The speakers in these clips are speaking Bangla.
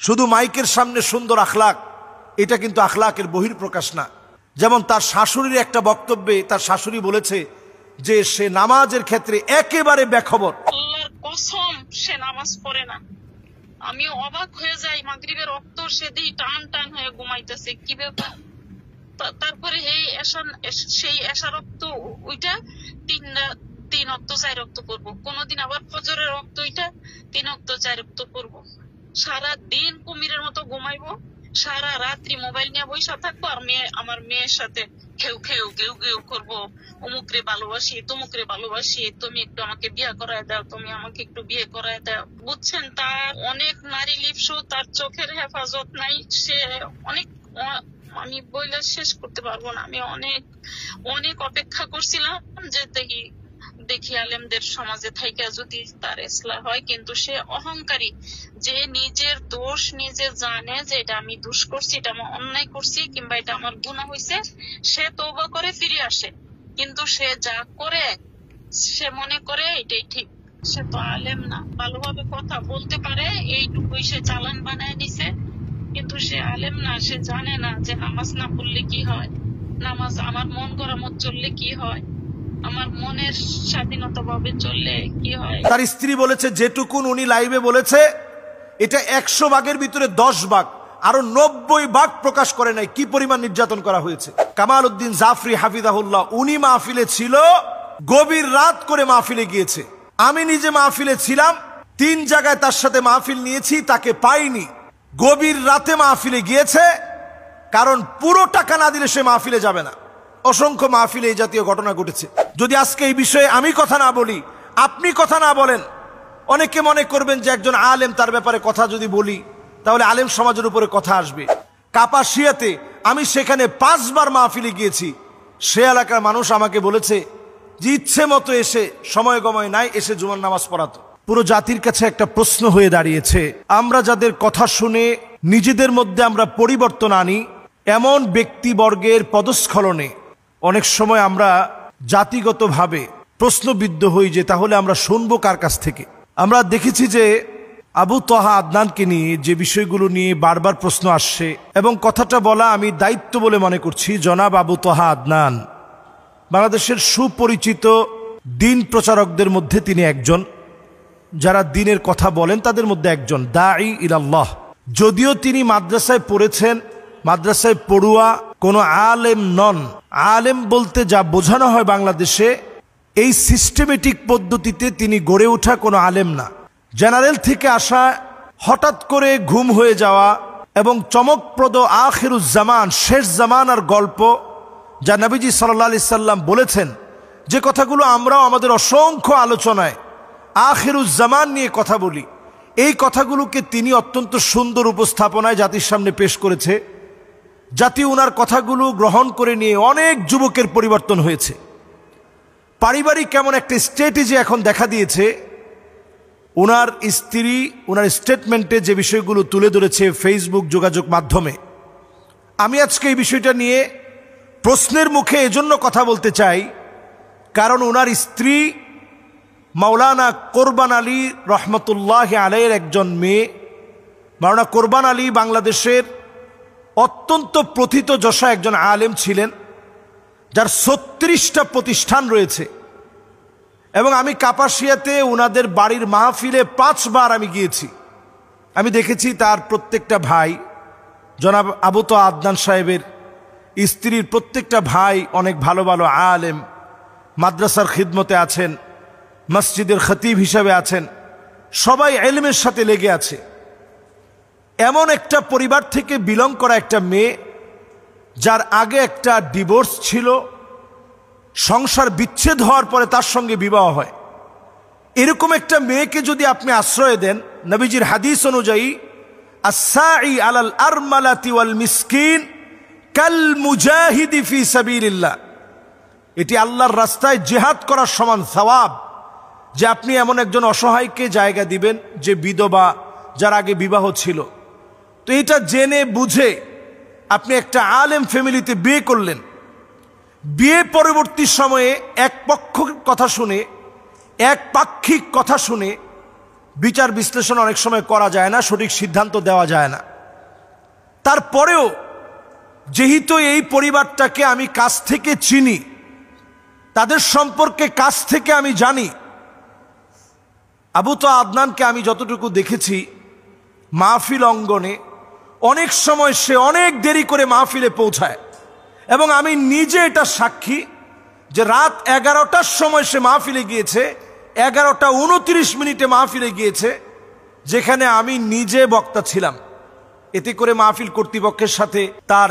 শুধু মাইকের সামনে সুন্দর আখলাক, এটা কিন্তু আখলাকের বহির্প্রকাশ না। যেমন তার শাশুড়ির একটা বক্তব্যে তার শাশুড়ি বলেছে যে সে নামাজের ক্ষেত্রে একেবারে বেখবর। আল্লাহর কসম সে নামাজ পড়ে না। আমি অবাক হয়ে যাই, মাগরিবের রক্ত সে দিয়ে টান টান হয়ে ঘুমাইতেছে, কি ব্যাপার। তারপরে সেই এশা রক্ত ওইটা তিন রক্ত 4 রক্ত করবো, কোনদিন আবার ফজরের রক্ত ওইটা 3 রক্ত 4 রক্ত করবো। সারা দিন কুমিরের মতো ঘুমাইবো, সারা রাত্রি মোবাইল নিয়ে বসে থাকবো, আর আমার মেয়ের সাথে ঘেউ ঘেউ করবো, অমুকরে ভালোবাসি, তমুকরে ভালোবাসি, তুমি একটু আমাকে বিয়ে করায় দাও, তুমি আমাকে একটু বিয়ে করায় দাও। বুঝছেন, তার অনেক নারী লিপসু, তার চোখের হেফাজত নাই। সে অনেক, আমি বইলে শেষ করতে পারবো না। আমি অনেক অনেক অপেক্ষা করছিলাম যে দেখি আলেমদের সমাজে থাইকা যদি তার ইসলাহ হয়, কিন্তু সে অহংকারী, যে নিজের দোষ নিজে জানে যে এটা আমি দোষ করছি, এটা আমি অন্যায় করছি, কিংবা এটা আমার গুনাহ হয়েছে, সে তওবা করে ফিরে আসে। কিন্তু সে যা করে সে মনে করে এটাই ঠিক। সে তো আলেম না, ভালোভাবে কথা বলতে পারে এইটুকুই সে চালান বানায় নিছে, কিন্তু সে আলেম না। সে জানে না যে নামাজ না পড়লে কি হয়, নামাজ আমার মন গড়া মত চললে কি হয়, আমার মনের স্বাধীনতা ভাবে চললে কি হয়। তার স্ত্রী বলেছে যেটুকুন উনি লাইভে বলেছে এটা 100 ভাগের ভিতরে 10 ভাগ, আরো 90 ভাগ প্রকাশ করে নাই কি পরিমাণ নির্যাতন করা হয়েছে। কামাল উদ্দিন জাফরি হাফিজাহুল্লাহ উনি মাহফিলে ছিল, গভীর রাত করে মাহফিলে গিয়েছে। আমি নিজে মাহফিলে ছিলাম, 3 জায়গায় তার সাথে মাহফিল নিয়েছি, তাকে পাইনি। গভীর রাতে মাহফিলে গিয়েছে, কারণ পুরো টাকা না দিলে সে মাহফিলে যাবে না। অসংখ্য মাহফিলে এই জাতীয় ঘটনা ঘটেছে। যদি আজকে এই বিষয়ে আমি কথা না বলি, আপনি কথা না বলেন, অনেকে মনে করবেন যে একজন আলেম, তার ব্যাপারে কথা যদি বলি তাহলে আলেম সমাজের উপরে কথা আসবে। কাপাসিয়াতে আমি সেখানে 5 বার মাহফিলে গিয়েছি। সে এলাকার মানুষ আমাকে বলেছে যে ইচ্ছে মতো এসে, সময় গময় নাই, এসে জুমার নামাজ পড়াতো। পুরো জাতির কাছে একটা প্রশ্ন হয়ে দাঁড়িয়েছে, আমরা যাদের কথা শুনে নিজেদের মধ্যে আমরা পরিবর্তন আনি, এমন ব্যক্তিবর্গের পদস্খলনে অনেক সময় আমরা জাতিগতভাবে প্রশ্নবিদ্ধ হই যে তাহলে আমরা শুনবো কার কাছ থেকে। আমরা দেখেছি যে আবু তহা আদনানকে নিয়ে যে বিষয়গুলো নিয়ে বারবার প্রশ্ন আসছে, এবং কথাটা বলা আমি দায়িত্ব বলে মনে করছি। জনাব আবু তহা আদনান বাংলাদেশের সুপরিচিত দিন প্রচারকদের মধ্যে তিনি একজন, যারা দিনের কথা বলেন তাদের মধ্যে একজন, দাঈ ইলাল্লাহ। যদিও তিনি মাদ্রাসায় পড়েছেন, মাদ্রাসায় পড়ুয়া, কোনো আলেম নন। আলেম বলতে যা বোঝানো হয় বাংলাদেশে, এই সিস্টেমেটিক পদ্ধতিতে তিনি গড়ে ওঠা কোনো আলেম না। জেনারেল থেকে আসা, হঠাৎ করে ঘুম হয়ে যাওয়া, এবং চমকপ্রদ আখিরুজ্জামান, শেষ জামানার গল্প, যা নবীজি সাল্লাল্লাহু আলাইহি সাল্লাম বলেছেন, যে কথাগুলো আমরাও আমাদের অসংখ্য আলোচনায় আখিরুজ্জামান নিয়ে কথা বলি, এই কথাগুলোকে তিনি অত্যন্ত সুন্দর উপস্থাপনায় জাতির সামনে পেশ করেছে। জাতি ওনার কথাগুলো গ্রহণ করে নিয়ে অনেক যুবকের পরিবর্তন হয়েছে। পারিবারিক কেমন একটা স্ট্র্যাটেজি এখন দেখা দিয়েছে। ওনার স্ত্রী ওনার স্টেটমেন্টে যে বিষয়গুলো তুলে ধরেছে ফেসবুক যোগাযোগ মাধ্যমে, আমি আজকে এই বিষয়টা নিয়ে প্রশ্নের মুখে এজন্য কথা বলতে চাই, কারণ ওনার স্ত্রী মাওলানা কোরবান আলী রহমতুল্লাহ আলাইহির একজন মেয়ে। মাওলানা কোরবান আলী বাংলাদেশের অত্যন্ত প্রথিতযশা একজন আলেম ছিলেন, যার 36টা প্রতিষ্ঠান রয়েছে। এবং আমি কাপাসিয়াতে ওনাদের বাড়ির মাহফিলে 5 বার আমি গিয়েছি। আমি দেখেছি তার প্রত্যেকটা ভাই, জনাব আবু তো আদনান সাহেবের স্ত্রীর প্রত্যেকটা ভাই অনেক ভালো ভালো আলেম, মাদ্রাসার খিদমতে আছেন, মসজিদের খতিব হিসাবে আছেন, সবাই ইলমের সাথে লেগে আছে। এমন একটা পরিবার থেকে বিলং করা একটা মেয়ে, যার আগে একটা ডিভোর্স ছিল, সংসার বিচ্ছেদ হওয়ার পরে তার সঙ্গে বিবাহ হয়। এরকম একটা মেয়েকে যদি আপনি আশ্রয় দেন, নবীজির হাদিস অনুযায়ী আস-সাঈ আলাল আরমালাতি ওয়াল মিসকিন কাল মুজাহিদি ফি সাবিলিল্লাহ, এটি আল্লাহর রাস্তায় জিহাদ করার সমান সওয়াব, যে আপনি এমন একজন অসহায়কে জায়গা দিবেন যে বিধবা, যার আগে বিবাহ ছিল। তো এটা জেনে বুঝে আপনি একটা আলেম ফ্যামিলিতে বিয়ে করলেন। বিয়ে পরবর্তী সময়ে এক পক্ষ কথা শুনে, এক পাক্ষিক কথা শুনে বিচার বিশ্লেষণ অনেক সময় করা যায় না, সঠিক সিদ্ধান্ত দেওয়া যায় না। তারপরেও যেহেতু এই পরিবারটাকে আমি কাছ থেকে চিনি, তাদের সম্পর্কে কাছ থেকে আমি জানি, আবু তোহা আদনানকে আমি যতটুকু দেখেছি মাহফিল অঙ্গনে অনেক সময় সে অনেক দেরি করে মাহফিলে পৌঁছায়, এবং আমি নিজে এটা সাক্ষী যে রাত 11টার সময় সে মাহফিলে গিয়েছে, 11:29 মাহফিলে গিয়েছে, যেখানে আমি নিজে বক্তা ছিলাম। এতে করে মাহফিল কর্তৃপক্ষের সাথে তার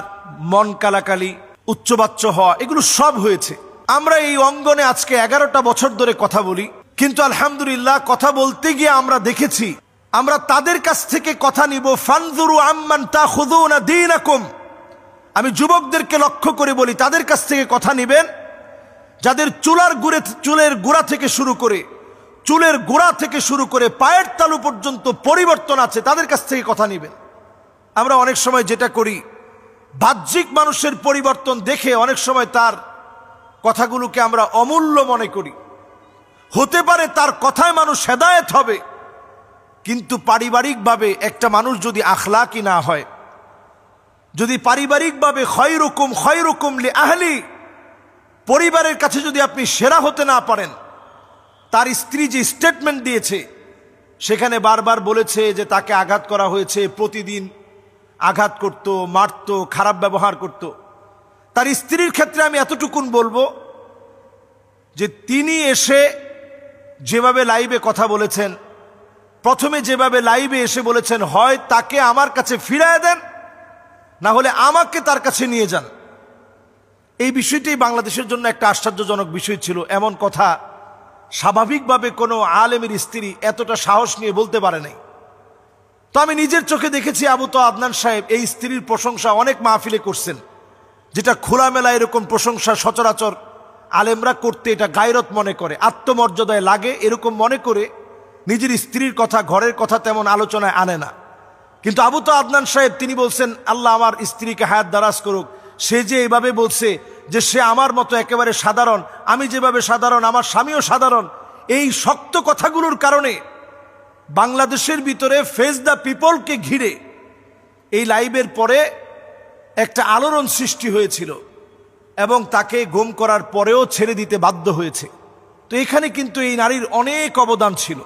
মন কালাকালি, উচ্চবাচ্য হওয়া, এগুলো সব হয়েছে। আমরা এই অঙ্গনে আজকে 11টা বছর ধরে কথা বলি, কিন্তু আলহামদুলিল্লাহ কথা বলতে গিয়ে আমরা দেখেছি আমরা তাদের কাছ থেকে কথা নিব। ফানজুরু আম্মান তাখুযুনা দীনাকুম, আমি যুবকদেরকে লক্ষ্য করে বলি তাদের কাছ থেকে কথা নিবেন যাদের চুলের গোড়া থেকে শুরু করে পায়ের তালু পর্যন্ত পরিবর্তন আছে, তাদের কাছ থেকে কথা নিবেন। আমরা অনেক সময় যেটা করি, বাহ্যিক মানুষের পরিবর্তন দেখে অনেক সময় তার কথাগুলোকে আমরা অমূল্য মনে করি। হতে পারে তার কথায় মানুষ হেদায়েত হবে, কিন্তু পারিবারিকভাবে একটা মানুষ যদি আখলাকি না হয়, যদি পারিবারিকভাবে খয়রুকুম লিআহলি, পরিবারের কাছে যদি আপনি সেরা হতে না পারেন, তার স্ত্রী যে স্টেটমেন্ট দিয়েছে সেখানে বারবার বলেছে যে তাকে আঘাত করা হয়েছে, প্রতিদিন আঘাত করত, মারত, খারাপ ব্যবহার করত। তার স্ত্রীর ক্ষেত্রে আমি এতটুকুন বলবো যে তিনি এসে যেভাবে লাইভে কথা বলেছেন, প্রথমে যেভাবে লাইভে এসে বলেছেন, হয় তাকে আমার কাছে ফিরায় দেন, না হলে আমাকে তার কাছে নিয়ে যান। এই বিষয়টাই বাংলাদেশের জন্য একটা আশ্চর্যজনক বিষয় ছিল। এমন কথা স্বাভাবিকভাবে কোনো আলেমের স্ত্রী এতটা সাহস নিয়ে বলতে পারে নাই। তো আমি নিজের চোখে দেখেছি আবু তোহা আদনান সাহেব এই স্ত্রীর প্রশংসা অনেক মাহফিলে করছেন, যেটা খোলামেলা এরকম প্রশংসা সচরাচর আলেমরা করতে এটা গায়রত মনে করে, আত্মমর্যাদায় লাগে, এরকম মনে করে নিজের স্ত্রীর কথা, ঘরের কথা তেমন আলোচনায় আনে না। কিন্তু আবু তোহা আদনান সাহেব তিনি বলছেন, আল্লাহ আমার স্ত্রীকে হায়াত দারাজ করুক, সে যে এভাবে বলছে যে সে আমার মতো একেবারে সাধারণ, আমি যেভাবে সাধারণ আমার স্বামীও সাধারণ, এই শক্ত কথাগুলোর কারণে বাংলাদেশের ভিতরে ফেস দ্য পিপলকে ঘিরে এই লাইভের পরে একটা আলোড়ন সৃষ্টি হয়েছিল, এবং তাকে গুম করার পরেও ছেড়ে দিতে বাধ্য হয়েছে। তো এখানে কিন্তু এই নারীর অনেক অবদান ছিল।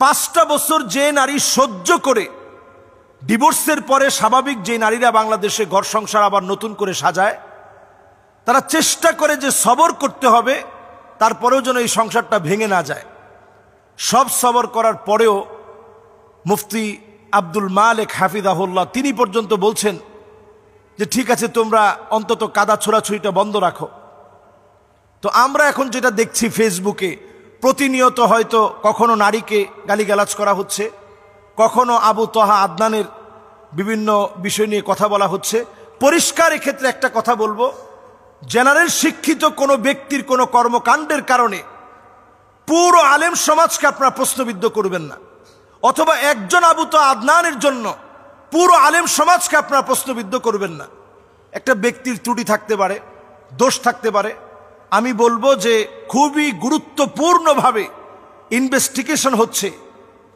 5টা বছর যে নারী সহ্য করে ডিভোর্সের পরে স্বাভাবিক যে নারীরা বাংলাদেশে ঘর সংসার আবার নতুন করে সাজায়, তারা চেষ্টা করে যে সবর করতে হবে, তারপরেও যেন এই সংসারটা ভেঙে না যায়। সব সবর করার পরেও মুফতি আব্দুল মালেক হাফিজাহুল্লাহ তিনি পর্যন্ত বলছেন যে ঠিক আছে, তোমরা অন্তত কাদা ছোড়াছুড়িটা বন্ধ রাখো। তো আমরা এখন যেটা দেখছি ফেসবুকে প্রতিনিয়ত, হয়তো কখনো নারীকে গালিগালাজ করা হচ্ছে, কখনো আবু তোহা আদনানের বিভিন্ন বিষয় নিয়ে কথা বলা হচ্ছে। পরিষ্কার এক্ষেত্রে একটা কথা বলবো, জেনারেল শিক্ষিত কোনো ব্যক্তির কোনো কর্মকাণ্ডের কারণে পুরো আলেম সমাজকে আপনারা প্রশ্নবিদ্ধ করবেন না, অথবা একজন আবু তোহা আদনানের জন্য পুরো আলেম সমাজকে আপনারা প্রশ্নবিদ্ধ করবেন না। একটা ব্যক্তির ত্রুটি থাকতে পারে, দোষ থাকতে পারে। আমি বলবো যে খুবই গুরুত্বপূর্ণভাবে ইনভেস্টিগেশন হচ্ছে,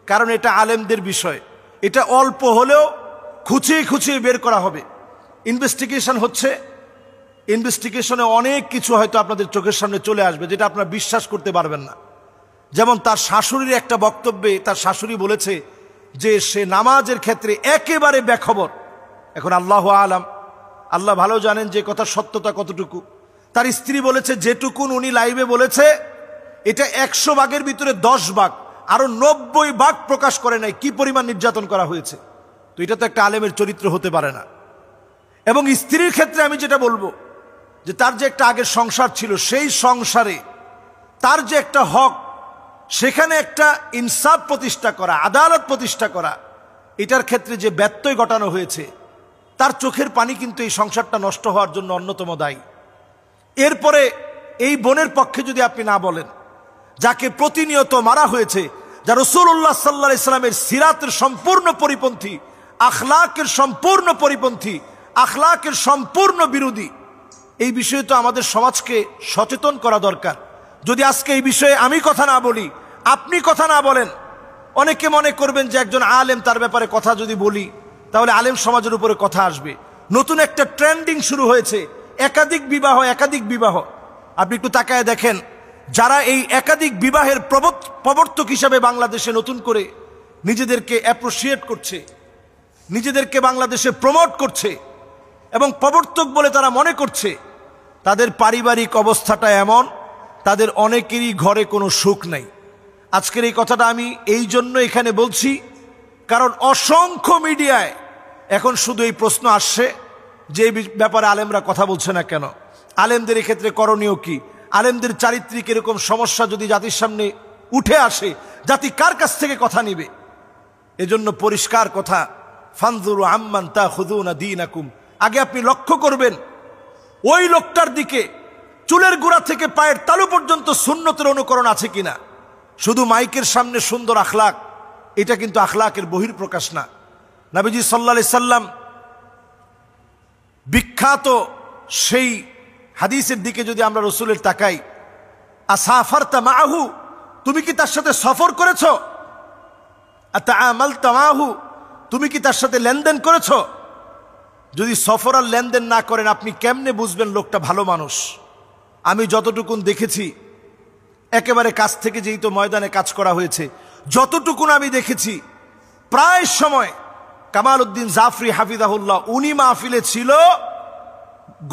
কারণ এটা আলেমদের বিষয়, এটা অল্প হলেও খুঁচিয়ে খুঁচিয়ে বের করা হবে। ইনভেস্টিগেশন হচ্ছে, ইনভেস্টিগেশনে অনেক কিছু হয়তো আপনাদের চোখের সামনে চলে আসবে যেটা আপনারা বিশ্বাস করতে পারবেন না। যেমন তার শাশুড়ির একটা বক্তব্যে তার শাশুড়ি বলেছে যে সে নামাজের ক্ষেত্রে একেবারে বেখবর। এখন আল্লাহ আলাম, আল্লাহ ভালো জানেন যে কথার সত্যতা কতটুকু। তার স্ত্রী বলেছে যেটুকুন উনি লাইভে বলেছে এটা 100 ভাগের ভিতরে 10 ভাগ, আরো 90 ভাগ প্রকাশ করে নাই কি পরিমাণ নির্যাতন করা হয়েছে। তো এটা তো একটা আলেমের চরিত্র হতে পারে না। এবং স্ত্রীর ক্ষেত্রে আমি যেটা বলবো যে তার যে একটা আগের সংসার ছিল, সেই সংসারে তার যে একটা হক, সেখানে একটা ইনসাফ প্রতিষ্ঠা করা, আদালত প্রতিষ্ঠা করা, এটার ক্ষেত্রে যে ব্যত্যয় ঘটানো হয়েছে, তার চোখের পানি কিন্তু এই সংসারটা নষ্ট হওয়ার জন্য অন্যতম দায়ী। এরপরে এই বোনের পক্ষে যদি আপনি না বলেন, যাকে প্রতিনিয়ত মারা হয়েছে, যা রাসূলুল্লাহ সাল্লাল্লাহু আলাইহি সাল্লামের সিরাতের সম্পূর্ণ পরিপন্থী, আখলাকের সম্পূর্ণ পরিপন্থী, আখলাকের সম্পূর্ণ বিরোধী, এই বিষয়ে তো আমাদের সমাজকে সচেতন করা দরকার। যদি আজকে এই বিষয়ে আমি কথা না বলি, আপনি কথা না বলেন, অনেকে মনে করবেন যে একজন আলেম, তার ব্যাপারে কথা যদি বলি তাহলে আলেম সমাজের উপরে কথা আসবে। নতুন একটা ট্রেন্ডিং শুরু হয়েছে, একাধিক বিবাহ, একাধিক বিবাহ। আপনি একটু তাকায় দেখেন, যারা এই একাধিক বিবাহের প্রবর্তক হিসাবে বাংলাদেশে নতুন করে নিজেদেরকে অ্যাপ্রিশিয়েট করছে, নিজেদেরকে বাংলাদেশে প্রমোট করছে এবং প্রবর্তক বলে তারা মনে করছে, তাদের পারিবারিক অবস্থাটা এমন, তাদের অনেকেরই ঘরে কোনো সুখ নেই। আজকের এই কথাটা আমি এই জন্য এখানে বলছি, কারণ অসংখ্য মিডিয়ায় এখন শুধু এই প্রশ্ন আসছে যে এই ব্যাপারে আলেমরা কথা বলছে না কেন, আলেমদের এক্ষেত্রে করণীয় কি, আলেমদের চারিত্রিক এরকম সমস্যা যদি জাতির সামনে উঠে আসে, জাতি কার কাছ থেকে কথা নিবে? এজন্য পরিষ্কার কথা, ফানজুরু আম্মান তাখুযুনা দীনাকুম, আগে আপনি লক্ষ্য করবেন ওই লোকটার দিকে চুলের গোড়া থেকে পায়ের তালু পর্যন্ত সুন্নতের অনুকরণ আছে কিনা। শুধু মাইকের সামনে সুন্দর আখলাক, এটা কিন্তু আখলাকের বহির্প্রকাশ না। নবীজি সাল্লাল্লাহু আলাইহি সাল্লাম বিখ্যাত সেই হাদিসের দিকে যদি আমরা রাসূলের তাকাই, আসাফারতা মাআহু, তুমি কি তার সাথে সফর করেছো? আতাআমালতা মাআহু, তুমি কি তার সাথে লেনদেন করেছো? যদি সফর আর লেনদেন না করেন, আপনি কেমনে বুঝবেন লোকটা ভালো মানুষ? আমি যতটুকুন দেখেছি, একেবারে কাছ থেকে, যেই তো ময়দানে কাজ করা হয়েছে, যতটুকুন আমি দেখেছি, প্রায় সময় কামাল উদ্দিন জাফরি হাফিজাহুল্লাহ উনি মাহফিলে ছিল,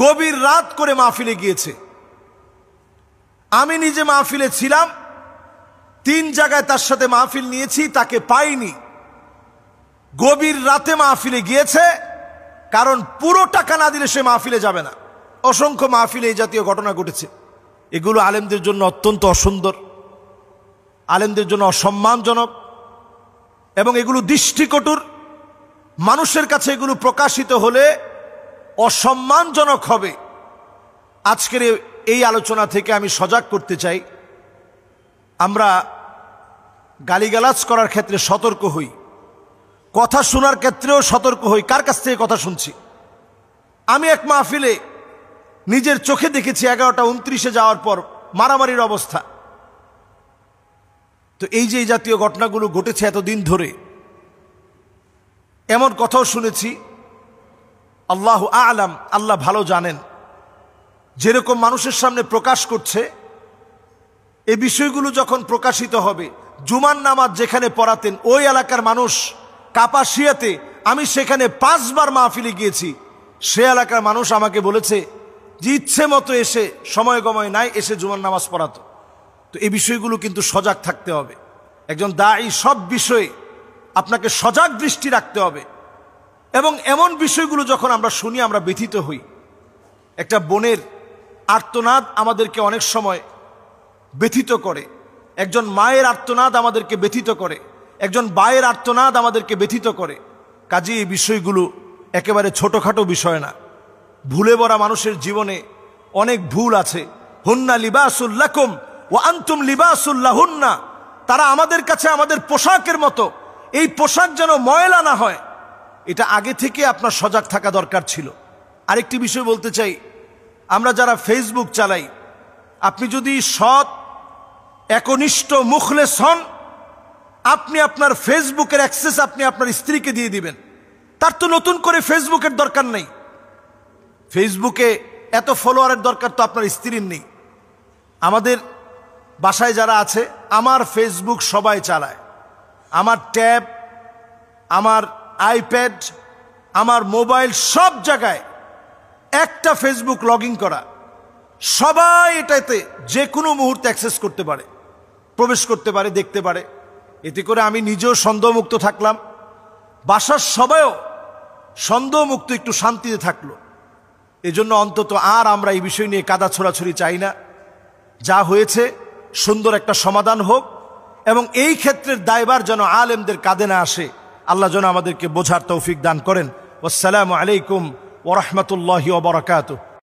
গভীর রাত করে মাহফিলে গিয়েছে। আমি নিজে মাহফিলে ছিলাম, 3 জায়গায় তার সাথে মাহফিল নিয়েছি, তাকে পাইনি। গভীর রাতে মাহফিলে গিয়েছে, কারণ পুরো টাকা না দিলে সে মাহফিলে যাবে না। অসংখ্য মাহফিলে এই জাতীয় ঘটনা ঘটেছে। এগুলো আলেমদের জন্য অত্যন্ত অসুন্দর, আলেমদের জন্য অসম্মানজনক এবং এগুলো দৃষ্টিকটুর। মানুষের কাছে এগুলো প্রকাশিত হলে অসম্মানজনক হবে। আজকের এই আলোচনা থেকে আমি সজাগ করতে চাই, আমরা গালিগালাজ করার ক্ষেত্রে সতর্ক হই, কথা শোনার ক্ষেত্রেও সতর্ক হই। কার কাছ থেকে কথা শুনছি? আমি এক মাহফিলে নিজের চোখে দেখেছি 11:29 যাওয়ার পর মারামারির অবস্থা। তো এই যে এই জাতীয় ঘটনাগুলো ঘটেছে এতদিন ধরে, এমন কথাও শুনেছি, আল্লাহু আ'লাম, আল্লাহ ভালো জানেন, যেরকম মানুষের সামনে প্রকাশ করছে, এই বিষয়গুলো যখন প্রকাশিত হবে, জুমার নামাজ যেখানে পড়াতেন ওই এলাকার মানুষ কাপাসিয়াতে, আমি সেখানে 5 বার মাহফিলে গিয়েছি, সে এলাকার মানুষ আমাকে বলেছে যে ইচ্ছে মতো এসে, সময় গময় নাই, এসে জুমার নামাজ পড়াতো। তো এই বিষয়গুলো কিন্তু সজাগ থাকতে হবে। একজন দায়ী সব বিষয়ে আপনাকে সজাগ দৃষ্টি রাখতে হবে। এবং এমন বিষয়গুলো যখন আমরা শুনি, আমরা ব্যথিত হই। একটা বোনের আর্তনাদ আমাদেরকে অনেক সময় ব্যথিত করে, একজন মায়ের আর্তনাদ আমাদেরকে ব্যথিত করে, একজন ভাইয়ের আর্তনাদ আমাদেরকে ব্যথিত করে। কাজেই এই বিষয়গুলো একেবারে ছোটখাটো বিষয় না। ভুলে ভরা মানুষের জীবনে অনেক ভুল আছে। হুন্না লিবাসুল লাকুম ওয়া আনতুম লিবাসুল লাহুন্না, তারা আমাদের কাছে আমাদের পোশাকের মতো, এই পোশাক যেন ময়লা না হয়, এটা আগে থেকে আপনার সজাগ থাকা দরকার ছিল। আরেকটি বিষয় বলতে চাই, আমরা যারা ফেসবুক চালাই, আপনি যদি সৎ, একনিষ্ঠ, মুখলেস হন, আপনি আপনার ফেসবুকের অ্যাক্সেস আপনি আপনার স্ত্রীকে দিয়ে দিবেন। তার তো নতুন করে ফেসবুকের দরকার নেই, ফেসবুকে এত ফলোয়ারের দরকার তো আপনার স্ত্রীর নেই। আমাদের বাসায় যারা আছে, আমার ফেসবুক সবাই চালায়, আমার ট্যাব, আমার আইপ্যাড, আমার মোবাইল, সব জায়গায় একটা ফেসবুক লগ ইন করা। সবাই এটাতে যে কোনো মুহূর্তে অ্যাক্সেস করতে পারে, প্রবেশ করতে পারে, দেখতে পারে। এতে করে আমি নিজেও সন্দেহমুক্ত থাকলাম, বাসার সবাইও সন্দেহমুক্ত, একটু শান্তিতে থাকলো। এজন্য অন্তত আর আমরা এই বিষয় নিয়ে কাদা ছোড়াছড়ি চাই না। যা হয়েছে সুন্দর একটা সমাধান হোক, এবং এই ক্ষেত্রের দায়ভার যেন আলেমদের কাঁধে না আসে। আল্লাহ যেন আমাদেরকে বোঝার তৌফিক দান করেন। আসসালামু আলাইকুম ওয়া রাহমাতুল্লাহি ওয়া বারাকাতুহু।